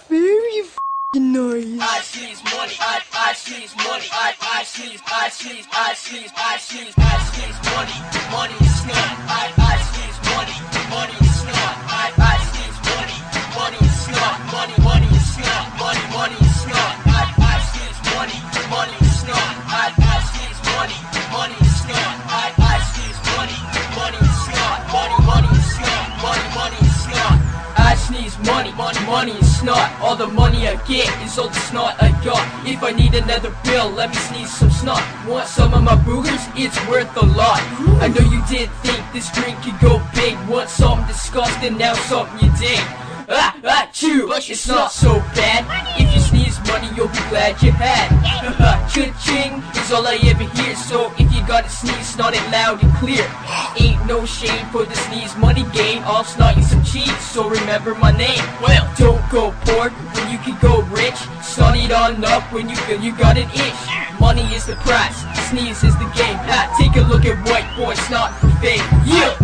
very f***ing nice. I sneeze money, I sneeze money, I sneeze money, money is snot. I sneeze money, money is snot. I sneeze money, money is snot. Money is snot. Money is snot. I sneeze money, money is snot. I sneeze money, money is snot. I sneeze money, money is snot. Money is snot. Money is snot. I sneeze money, money is snot. All the money I get is all the snot I got. If I need another bill, let me sneeze some snot. Want some of my boogers? It's worth a lot. I know you didn't think this drink could go big. Want something disgusting, now something you dig. Chew, it's not so bad. If you sneeze money, you'll be glad you had. Cha-ching is all I ever hear. So if you gotta sneeze, snort it loud and clear. Ain't no shame for the sneeze money game. I'll snort you some cheese, so remember my name. Well, don't go poor when you can go rich. Snort it on up when you feel you got an itch. Money is the price, sneeze is the game. Take a look at white boy snot for fame. Yeah.